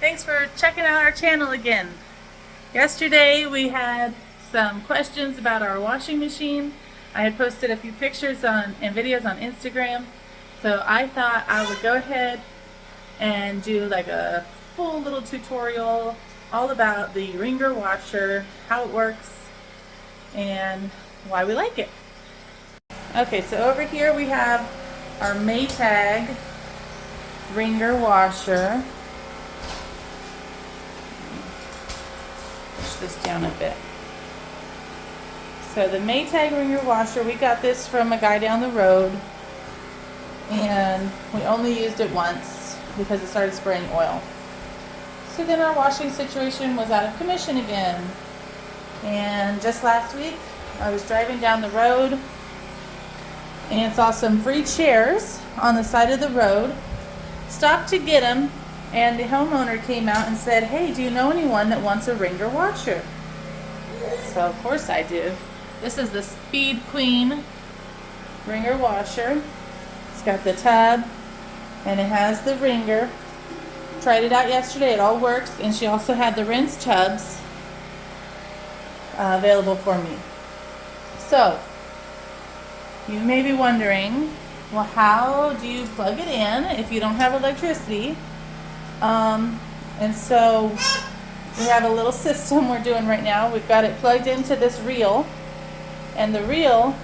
Thanks for checking out our channel again. Yesterday we had some questions about our washing machine. I had posted a few pictures and videos on Instagram, so I thought I would go ahead and do like a full little tutorial all about the Wringer washer, how it works, and why we like it. Okay, so over here we have our Maytag Wringer washer. Push this down a bit. So the Maytag Wringer washer, we got this from a guy down the road, and we only used it once because it started spraying oil. So then our washing situation was out of commission again. And just last week I was driving down the road and saw some free chairs on the side of the road. Stopped to get them, and the homeowner came out and said, "Hey, do you know anyone that wants a Wringer washer?" So of course I do. This is the Speed Queen Wringer washer. It's got the tub and it has the Wringer. Tried it out yesterday, it all works, and she also had the rinse tubs available for me. So you may be wondering, well, how do you plug it in if you don't have electricity? And so we have a little system we're doing right now. We've got it plugged into this reel, and the reel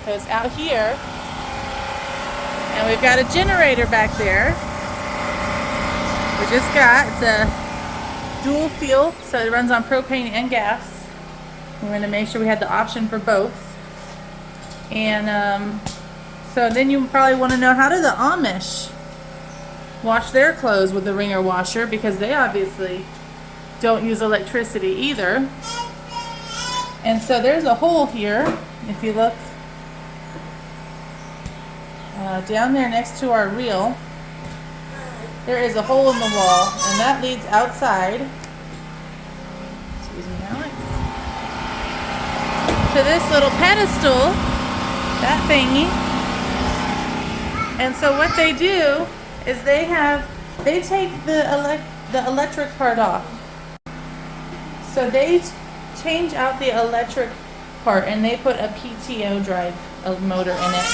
goes out here, and we've got a generator back there. We just got, it's a dual fuel, so it runs on propane and gas. We're going to make sure we had the option for both. And so then you probably want to know, how do the Amish wash their clothes with the Wringer washer, because they obviously don't use electricity either. And so there's a hole here. If you look down there next to our reel, there is a hole in the wall, and that leads outside. Excuse me, Alex. To this little pedestal, that thingy. And so what they do is they take the electric part off. So they change out the electric part, and they put a PTO drive, a motor in it.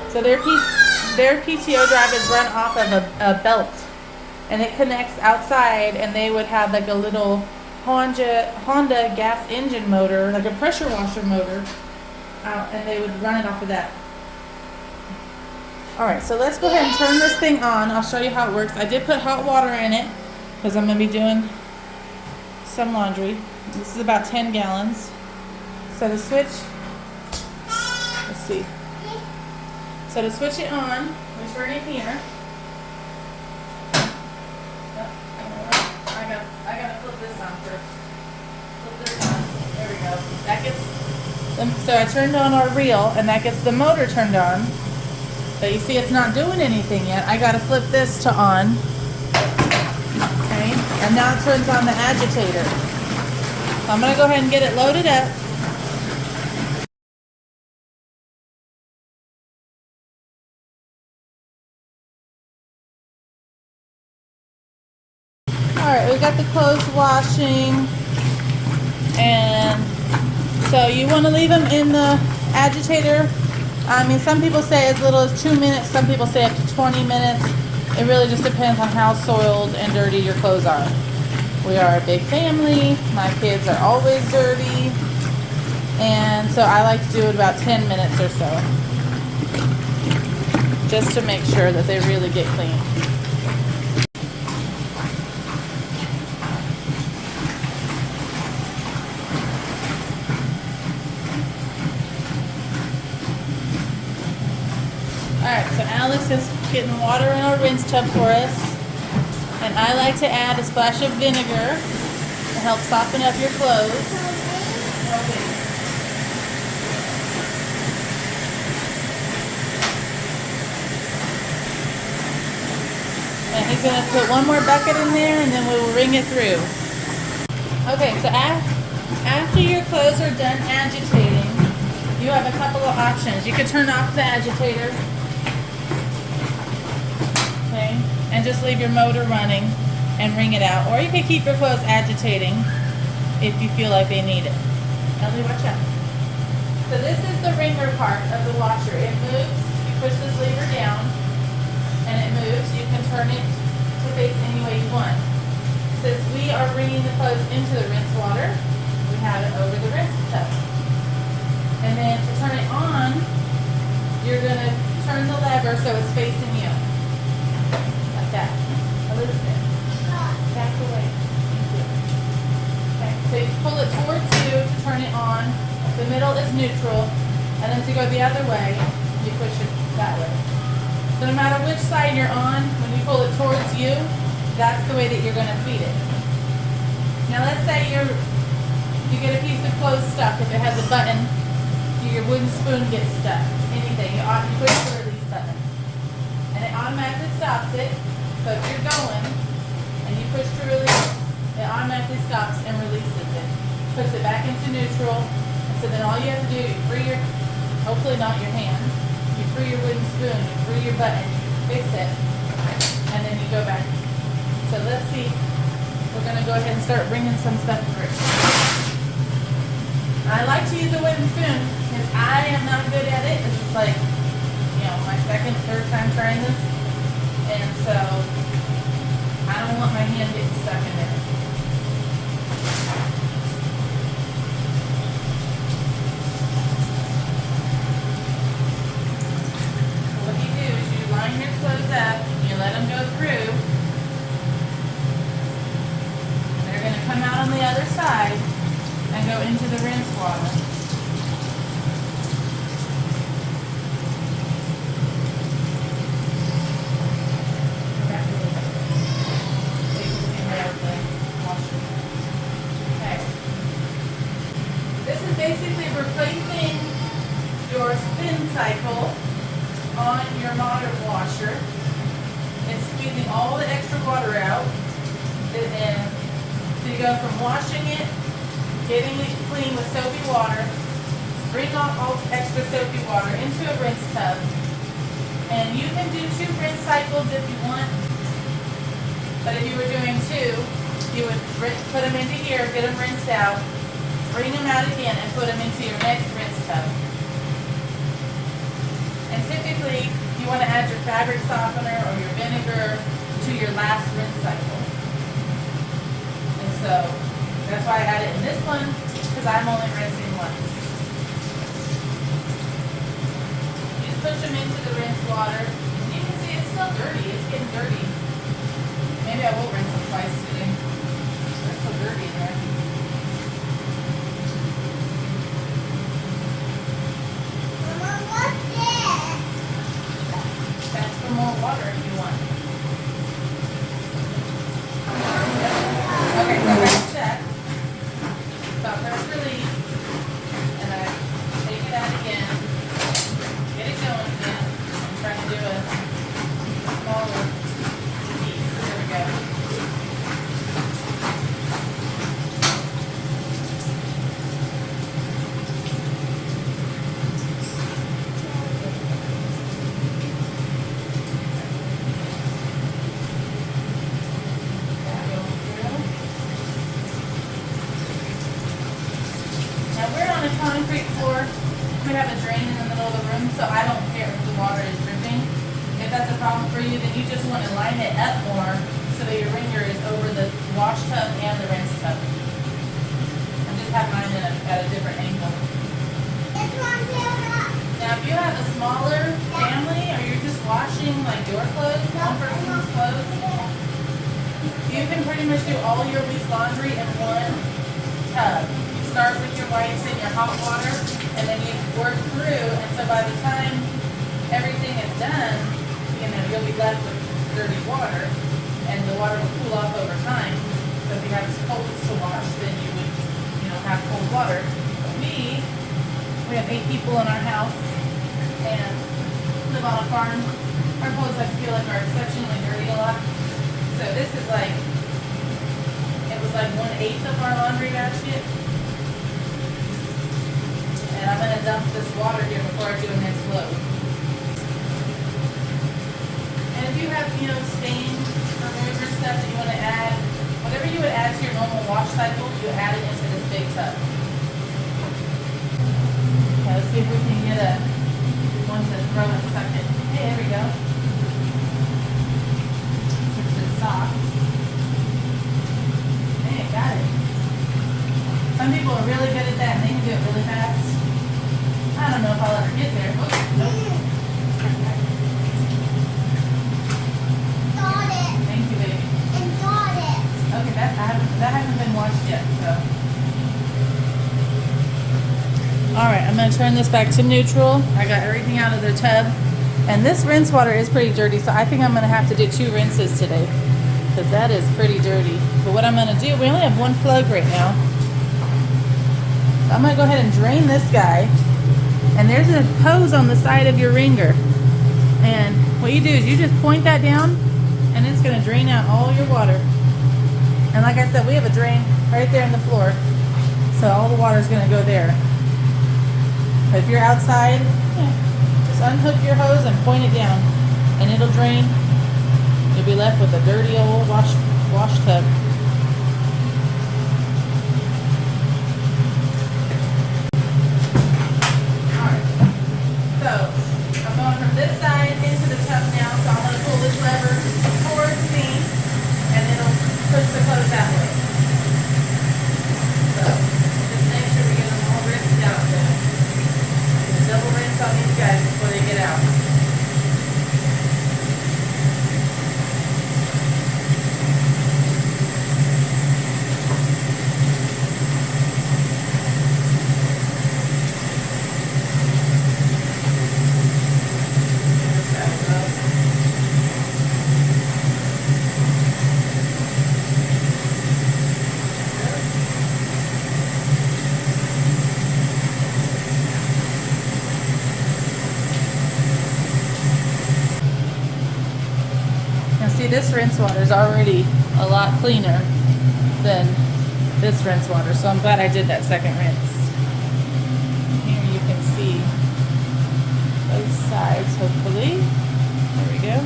So their PTO drive is run off of a belt, and it connects outside, and they would have like a little Honda gas engine motor, like a pressure washer motor, out, and they would run it off of that. Alright, so let's go ahead and turn this thing on. I'll show you how it works. I did put hot water in it because I'm going to be doing some laundry. This is about 10 gallons. So to switch, let's see. So to switch it on, we turn it here. I gotta flip this on first. Flip this on. There we go. That gets so I turned on our reel, and that gets the motor turned on. But you see, it's not doing anything yet. I gotta flip this to on. Okay, and now it turns on the agitator. So I'm gonna go ahead and get it loaded up. Alright, we got the clothes washing, and so you want to leave them in the agitator. I mean, some people say as little as 2 minutes, some people say up to 20 minutes. It really just depends on how soiled and dirty your clothes are. We are a big family. My kids are always dirty, and so I like to do it about 10 minutes or so, just to make sure that they really get clean. Alright, so Alex is getting water in our rinse tub for us, and I like to add a splash of vinegar to help soften up your clothes. And he's going to put one more bucket in there, and then we will wring it through. Okay, so after your clothes are done agitating, you have a couple of options. You could turn off the agitator. just leave your motor running and wring it out. Or you can keep your clothes agitating if you feel like they need it. Ellie, watch out. So this is the wringer part of the washer. It moves. You push this lever down and it moves. You can turn it to face any way you want. Since we are wringing the clothes into the rinse water, we have it over the rinse tub. And then to turn it on, you're going to turn the lever so it's facing you. Like that. Elizabeth, back away. Thank you. Okay, so you pull it towards you to turn it on. The middle is neutral. And then to go the other way, you push it that way. So no matter which side you're on, when you pull it towards you, that's the way that you're going to feed it. Now let's say you get a piece of clothes stuck. If it has a button, your wooden spoon gets stuck. Anything, you push the release button. And it automatically stops it. So if you're going and you push to release, it automatically stops and releases it. Puts it back into neutral. And so then all you have to do, you free your, hopefully not your hand, you free your wooden spoon, you free your button, fix it, and then you go back. So let's see, we're going to go ahead and start bringing some stuff through. I like to use a wooden spoon because I am not good at it. This is like, my second, third time trying this. And so I don't want my hand getting stuck in there. So what you do is you line your clothes up, you let them go through. They're going to come out on the other side and go into the rinse water. Okay. This is basically replacing your spin cycle on your modern washer. It's squeezing all the extra water out. And so you go from washing it, getting it clean with soapy water, bring off all extra soapy water into a rinse tub. And you can do 2 rinse cycles if you want. But if you were doing 2, you would put them into here, get them rinsed out, bring them out again, and put them into your next rinse tub. And typically, you want to add your fabric softener or your vinegar to your last rinse cycle. And so, that's why I added it in this one, because I'm only rinsing once. You just push them into the rinse water. And you can see it's still dirty. It's getting dirty. Maybe I will rinse them twice today. They're so dirty in there. Mama, what's this? That's for more water if you want. Okay, so let's check. Stop press release, and I take it out again, get it going again. I'm trying to do a smaller piece. There we go. Concrete floor. We have a drain in the middle of the room, so I don't care if the water is dripping. If that's a problem for you, then you just want to line it up more so that your wringer is over the wash tub and the rinse tub. I just have mine at a different angle. Now, if you have a smaller family or you're just washing like your clothes, one person's clothes, you can pretty much do all your week's laundry in one tub. Start with your whites in your hot water, and then you work through, and so by the time everything is done, you'll be left with dirty water, and the water will cool off over time. So if you have colds to wash, then you would, have cold water. But we have 8 people in our house, and live on a farm. Our clothes, I feel like, are exceptionally dirty a lot. So this is like, it was like 1/8 of our laundry basket. And I'm going to dump this water here before I do the next load. And if you have, stained remover stuff that you want to add, whatever you would add to your normal wash cycle, you add it into this big tub. Okay, let's see if we can get one to throw and suck it. Hey, there we go. Switch to socks. Hey, got it. Some people are really good at that and they can do it really fast. I don't know if I'll ever get there. Oops, nope. Got it. Thank you, baby. And got it. Okay, that hasn't been washed yet, so. Alright, I'm going to turn this back to neutral. I got everything out of the tub. And this rinse water is pretty dirty, so I think I'm going to have to do 2 rinses today. Because that is pretty dirty. But what I'm going to do, we only have 1 plug right now. So I'm going to go ahead and drain this guy. And there's a hose on the side of your Wringer. And what you do is you just point that down, and it's going to drain out all your water. And like I said, we have a drain right there in the floor. So all the water is going to go there. But if you're outside, just unhook your hose and point it down, and it'll drain. You'll be left with a dirty old wash tub. Alright, so I'm going from this side into the tub now, so I'm going to pull this lever towards me, and it'll push the clothes that way. So just make sure we get them all rinsed out there. Double rinse on these guys before they get out. This rinse water is already a lot cleaner than this rinse water, so I'm glad I did that second rinse. Here you can see both sides, hopefully. There we go.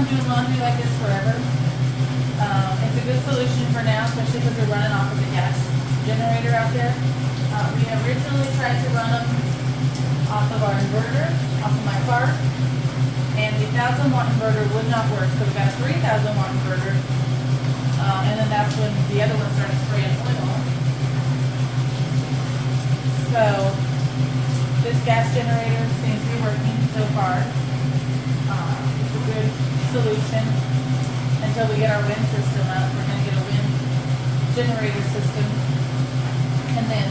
Doing laundry like this forever. It's a good solution for now, especially because we're running off of the gas generator out there. We originally tried to run them off of our inverter, off of my car, and the 1,000-watt inverter would not work, so we got a 3,000-watt inverter, and then that's when the other one started spraying oil. So this gas generator seems to be working so far. It's a good solution until we get our wind system up. We're going to get a wind generator system, and then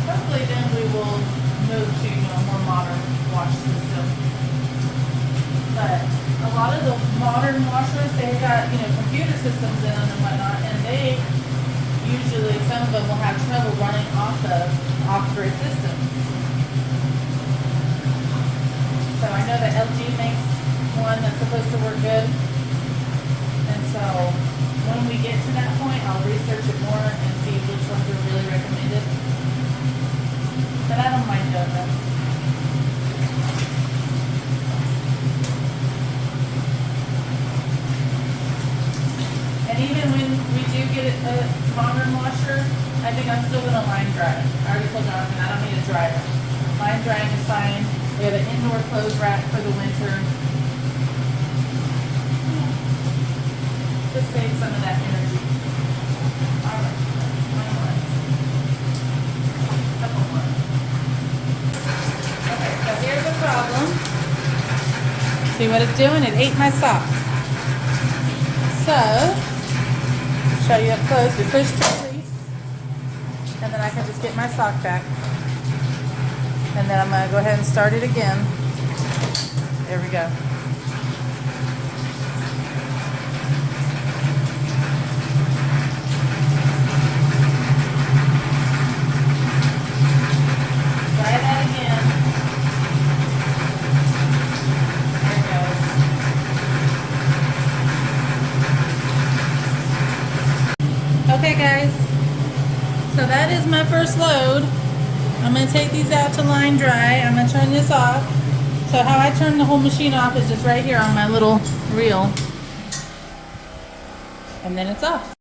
hopefully then we will move to a more modern wash system. But a lot of the modern washers, they've got computer systems in them and whatnot, and they usually, some of them will have trouble running off of off-grid systems. So I know that LG makes one that's supposed to work good, and so when we get to that point, I'll research it more and see which ones are really recommended. But I don't mind doing this. And even when we do get a modern washer, I think I'm still going to line dry. I already told Jonathan I don't need a dryer. Line drying is fine. We have an indoor clothes rack for the winter. Just save some of that energy. Alright, one more. Couple more. See what it's doing? It ate my sock. So, show you up close. We push to release, and then I can just get my sock back. And then I'm going to go ahead and start it again. There we go. Try that again. There it goes. Okay guys, so that is my first load. I'm going to take these out to line dry. I'm going to turn this off. So how I turn the whole machine off is just right here on my little reel. And then it's off.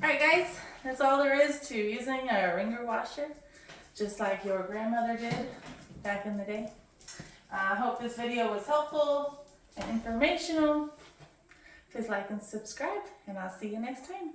Alright guys, that's all there is to using a Wringer washer, just like your grandmother did back in the day. I hope this video was helpful and informational. Please like and subscribe, and I'll see you next time.